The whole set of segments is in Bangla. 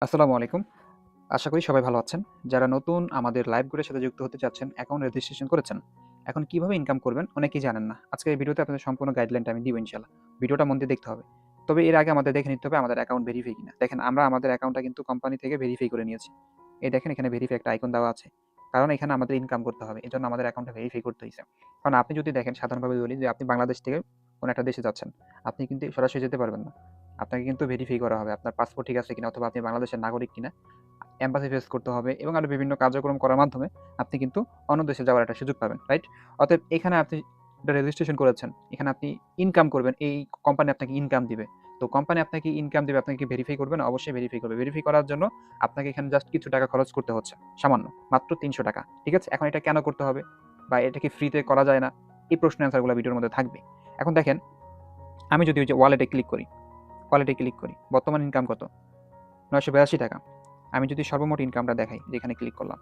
আসসালামু আলাইকুম। আশা করি সবাই ভালো আছেন। যারা নতুন আমাদের লাইভ গ্রুপের সাথে যুক্ত হতে চাচ্ছেন, অ্যাকাউন্ট রেজিস্ট্রেশন করেছেন। এখন কিভাবে ইনকাম করবেন অনেকেই জানেন না। আজকের এই ভিডিওতে আপনাদের সম্পূর্ণ গাইডলাইনটা আমি দিব ইনশাআল্লাহ। ভিডিওটা মন দিয়ে দেখতে হবে। তবে এর আগে আমাদের দেখে নিতে হবে আমাদের অ্যাকাউন্ট ভেরিফাই কিনা। দেখেন আমরা আমাদের অ্যাকাউন্টটা কিন্তু কোম্পানি থেকে ভেরিফাই করে নিয়েছি। এই দেখেন এখানে ভেরিফাই একটা আইকন দেওয়া আছে। কারণ এখানে আমাদের ইনকাম করতে হবে। এজন্য আমাদের অ্যাকাউন্টটা ভেরিফাই করতে হইছে। কারণ আপনি যদি দেখেন সাধারণভাবে বলি যে আপনি বাংলাদেশ থেকে কোনো একটা দেশে যাচ্ছেন। আপনি কিন্তু সরাসরি যেতে পারবেন না। আপনাকে কিন্তু ভেরিফাই করা হবে। আপনার পাসপোর্ট ঠিক আছে কিনা অথবা আপনি বাংলাদেশের নাগরিক কিনা এম্বাসি ফেস করতে হবে এবং আরো বিভিন্ন কার্যক্রম করার মাধ্যমে আপনি কিন্তু অন্য দেশে যাওয়ার একটা সুযোগ পাবেন, রাইট? অতএব এখানে আপনি একটা রেজিস্ট্রেশন করেছেন। এখানে আপনি ইনকাম করবেন। এই কোম্পানি আপনাকে ইনকাম দিবে। তো কোম্পানি আপনাকে ইনকাম দিবে, আপনাকে ভেরিফাই করবে না? অবশ্যই ভেরিফাই করবে। ভেরিফাই করার জন্য আপনাকে এখানে জাস্ট কিছু টাকা খরচ করতে হচ্ছে। সামান্য। মাত্র ৳৩০০। ঠিক আছে? এখন এটা কেন করতে হবে? বা এটা কি ফ্রিতে করা যায় না? এই প্রশ্নের অ্যান্সার গুলো ভিডিওর মধ্যে থাকবে। এখন দেখেন, আমি যদি ওই যে ওয়ালেটে ক্লিক করি, বর্তমান ইনকাম কত? ৳৯৮২। আমি যদি সর্বমোট ইনকামটা দেখাই, যেখানে ক্লিক করলাম,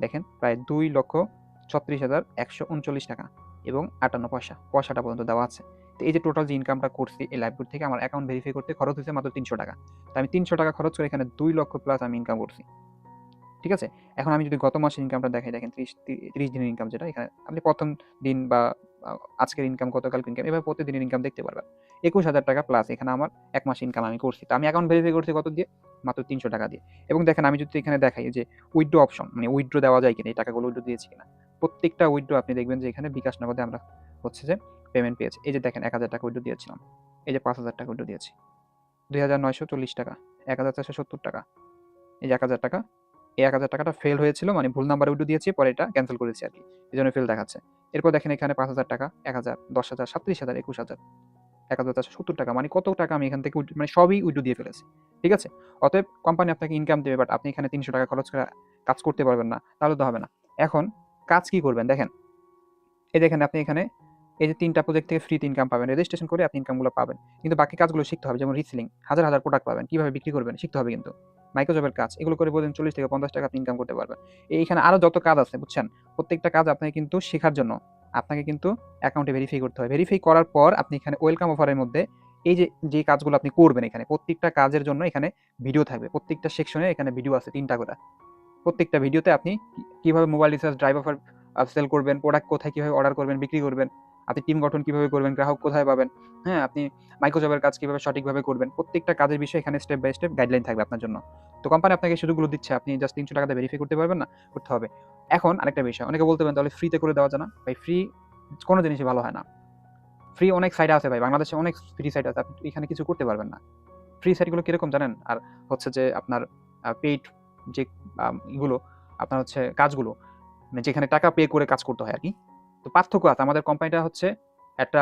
দেখেন প্রায় ৳২,৩৬,১৩৯ এবং ৫৮ পয়সা। পয়সাটা পর্যন্ত দেওয়া আছে। তো এই যে টোটাল যে ইনকামটা করছি এই লাইভগুড থেকে আমার অ্যাকাউন্ট ভেরিফাই করতে খরচ হইছে মাত্র ৳৩০০। তো আমি ৳৩০০ খরচ করে এখানে ২,০০,০০০ প্লাস আমি ইনকাম করছি। ঠিক আছে? এখন আমি যদি গত মাসের ইনকামটা দেখাই, দেখেন ৩০ দিনের ইনকাম যেটা, এখানে আপনি ১ম দিন বা আজকের ইনকাম, গতকালকের ইনকাম, এভাবে প্রতিদিনের ইনকাম দেখতে পারবেন। ৳২১,০০০ প্লাস এখানে আমার ১ মাসের ইনকাম আমি করছি। তো আমি অ্যাকাউন্ট ভেরিফাই করছি কত দিয়ে? মাত্র ৳৩০০ দিয়ে। এবং দেখেন আমি যদি এখানে দেখাই যে উইথড্র অপশন, মানে উইথড্র দেওয়া যায় কিনা, এই টাকাগুলো উইথড্র দিয়েছি কিনা। প্রত্যেকটা উইথড্র আপনি দেখবেন যে এখানে বিকাশ নগদে আমরা হচ্ছে যে পেমেন্ট পেয়েছি। এই যে দেখেন ৳১,০০০ উইথড্র দিয়েছিলাম। এই যে ৳৫,০০০ উইথড্র দিয়েছি। ৳২,৯৪০, ৳১,৪৭০, এই যে ৳১,০০০, এই ৳১,০০০ ফেল হয়েছিল, মানে ভুল নাম্বারে উইথড্র দিয়েছি, পরে এটা ক্যানসেল করেছি আরকি। এজন্য ফেল দেখাচ্ছে। এরপর দেখেন এখানে ৳৫,০০০, ১,০০০, ১০,০০০, ৩৭,০০০, ২১,০০০, ৳১,৪৭০, মানে কত টাকা আমি এখান থেকে মানে সবই উইথড্র দিয়ে ফেলেছি। ঠিক আছে? অতএব কোম্পানি আপনাকে ইনকাম দেবে, বাট আপনি এখানে ৳৩০০ খরচ করে কাজ করতে পারবেন না। তাহলে তো হবে না। এখন কাজ কি করবেন দেখেন। এই দেখেন আপনি এখানে এই যে ৩ টা প্রজেক্ট থেকে ফ্রিতে ইনকাম পাবেন। রেজিস্ট্রেশন করে আপনি ইনকামগুলো পাবেন। কিন্তু বাকি কাজগুলো শিখতে হবে। যেমন রিসেলিং, হাজার প্রোডাক্ট পাবেন। কিভাবে বিক্রি করবেন শিখতে হবে কিন্তু। মাইক্রোজবের কাজ, এগুলো করে প্রতিদিন ৳৪০-৫০ আপনি ইনকাম করতে পারবেন। এইখানে আরো যত কাজ আছে, বুঝছেন? প্রত্যেকটা কাজ আপনাকে কিন্তু শেখার জন্য আপনাকে কিন্তু অ্যাকাউন্টে ভেরিফাই করতে হয়। ভেরিফাই করার পর আপনি এখানে ওয়েলকাম অফারের মধ্যে এই যে কাজগুলো আপনি করবেন এখানে, প্রত্যেকটা কাজের জন্য এখানে ভিডিও থাকবে। প্রত্যেকটা সেকশনে এখানে ভিডিও আছে ৩ টা করে। প্রত্যেকটা ভিডিওতে আপনি কিভাবে mobile recharge, drive offer sale করবেন, প্রোডাক্ট কোথায় কিভাবে অর্ডার করবেন, বিক্রি করবেন, আপনি টিম গঠন কিভাবে করবেন, গ্রাহক কোথায় পাবেন, হ্যাঁ? আপনি মাইক্রোজবের কাজ কিভাবে সঠিকভাবে করবেন। প্রত্যেকটা কাজের বিষয়ে এখানে স্টেপ বাই স্টেপ গাইডলাইন থাকবে আপনার জন্য। তো কোম্পানি আপনাকে এই সুযোগগুলো দিচ্ছে। আপনি জাস্ট ৳৩০০ দিয়ে ভেরিফাই করতে পারবেন না? করতে হবে। এখন আরেকটা বিষয়। অনেকে বলতে পারেন তাহলে ফ্রিতে করে দেওয়া যায় না? ভাই ফ্রি কোন জিনিসই ভালো হয় না। ফ্রি অনেক সাইট আছে ভাই। বাংলাদেশে অনেক ফ্রি সাইট আছে। আপনি এখানে কিছু করতে পারবেন না। ফ্রি সাইটগুলো কিরকম জানেন? আর হচ্ছে যে আপনার পেইড যে ইগুলো, আপনার হচ্ছে কাজগুলো, মানে যেখানে টাকা পে করে কাজ করতে হয় আরকি। তো পার্থক্য আছে। আমাদের কোম্পানিটা হচ্ছে একটা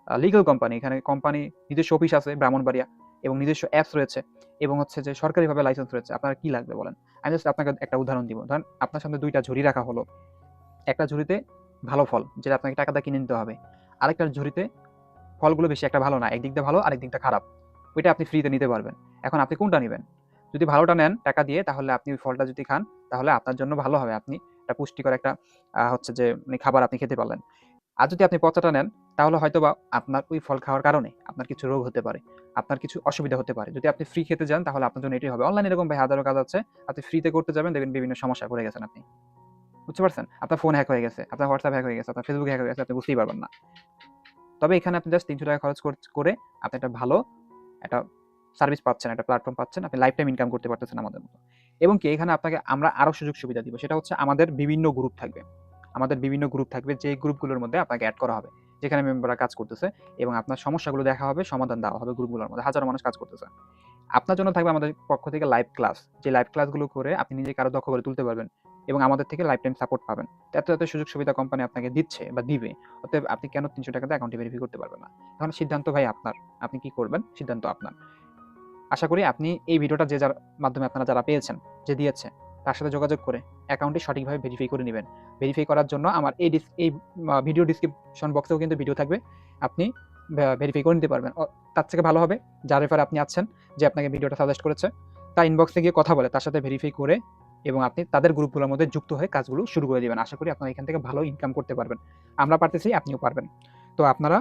লিগ্যাল কোম্পানি। এখানে কোম্পানি নিজস্ব অফিস আছে ব্রাহ্মণবাড়িয়া এবং নিজস্ব অ্যাপস রয়েছে এবং হচ্ছে যে সরকারিভাবে লাইসেন্স রয়েছে। আপনার কি লাগবে বলেন? আমি জাস্ট আপনাকে একটা উদাহরণ দিব। ধরেন আপনার সামনে ২ টা ঝুড়ি রাখা হলো। একটা ঝুড়িতে ভালো ফল, যেটা আপনাকে টাকা দিয়ে কিনে নিতে হবে। আরেকটা ঝুড়িতে ফলগুলো বেশি একটা ভালো না। একদিক দিয়ে ভালো, আরেক দিকটা খারাপ। ওইটা আপনি ফ্রিতে নিতে পারবেন। এখন আপনি কোনটা নিবেন? যদি ভালোটা নেন টাকা দিয়ে, তাহলে আপনি ওই ফলটা যদি খান, তাহলে আপনার জন্য ভালো হবে। আপনি একটা পুষ্টিকর একটা হচ্ছে যে মানে খাবার আপনি খেতে পারলেন। আর যদি আপনি পচাটা নেন, তাহলে হয়তোবা আপনার ওই ফল খাওয়ার কারণে আপনার কিছু রোগ হতে পারে। আপনার কিছু অসুবিধা হতে পারে। যদি আপনি ফ্রি খেতে যান, তাহলে আপনার জন্য এটাই হবে। অনলাইনে এরকম ভাই হাজারো কাজ আছে। আপনি ফ্রিতে করতে যাবেন, দেখবেন বিভিন্ন সমস্যায় পড়ে গেছেন আপনি। বুঝতে পারছেন? আপনার ফোন হ্যাক হয়ে গেছে, আপনার WhatsApp হ্যাক হয়ে গেছে, আপনার Facebook হ্যাক হয়ে গেছে, আপনি বুঝতেই পারবেন না। তবে এখানে আপনি জাস্ট ৳৩০০ খরচ করে আপনি একটা ভালো একটা সার্ভিস পাচ্ছেন, একটা প্ল্যাটফর্ম পাচ্ছেন। আপনি লাইফ টাইম ইনকাম করতে পারতেছেন আমাদের মতো। এবং কি এখানে আপনাকে আমরা আরো সুযোগ সুবিধা দিব। সেটা হচ্ছে আমাদের বিভিন্ন গ্রুপ থাকবে। আমাদের বিভিন্ন গ্রুপ থাকবে, যে গ্রুপগুলোর মধ্যে আপনাকে এড করা হবে। যেখানে মেম্বাররা কাজ করতেছে এবং আপনার সমস্যাগুলো দেখা হবে, সমাধান দেওয়া হবে গ্রুপগুলোর মধ্যে। হাজারো মানুষ কাজ করতেছে। আপনার জন্য থাকবে আমাদের পক্ষ থেকে লাইভ ক্লাস। যে লাইভ ক্লাসগুলো করে আপনি নিজেকে আরো দক্ষ করে তুলতে পারবেন এবং আমাদের থেকে লাইফ টাইম সাপোর্ট পাবেন। তো এত সুযোগ সুবিধা কোম্পানি আপনাকে দিচ্ছে বা দিবে। অতএব আপনি কেন ৳৩০০ দিয়ে অ্যাকাউন্টে ভেরিফাই করতে পারবেন না? এখন সিদ্ধান্ত ভাই আপনার। আপনি কি করবেন? সিদ্ধান্ত আপনার। আশা করি আপনি এই ভিডিওটা যে যার মাধ্যমে আপনারা যারা পেয়েছেন, যে দিয়েছে, তার সাথে যোগাযোগ করে অ্যাকাউন্টটি সঠিকভাবে ভেরিফাই করে নিবেন। ভেরিফাই করার জন্য আমার এই ভিডিও ডেসক্রিপশন বক্সেও কিন্তু ভিডিও থাকবে। আপনি ভেরিফাই করে নিতে পারবেন। তার থেকে ভালো হবে যার ব্যাপারে আপনি আছেন, যে আপনাকে ভিডিওটা সাজেস্ট করেছে, তার ইনবক্সে গিয়ে কথা বলে তার সাথে ভেরিফাই করে এবং আপনি তাদের গ্রুপগুলোর মধ্যে যুক্ত হয়ে কাজগুলো শুরু করে দিবেন। আশা করি আপনারা এখান থেকে ভালো ইনকাম করতে পারবেন। আমরা পারতেছি, আপনিও পারবেন। তো আপনারা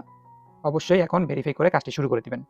অবশ্যই এখন ভেরিফাই করে কাজটি শুরু করে দিবেন।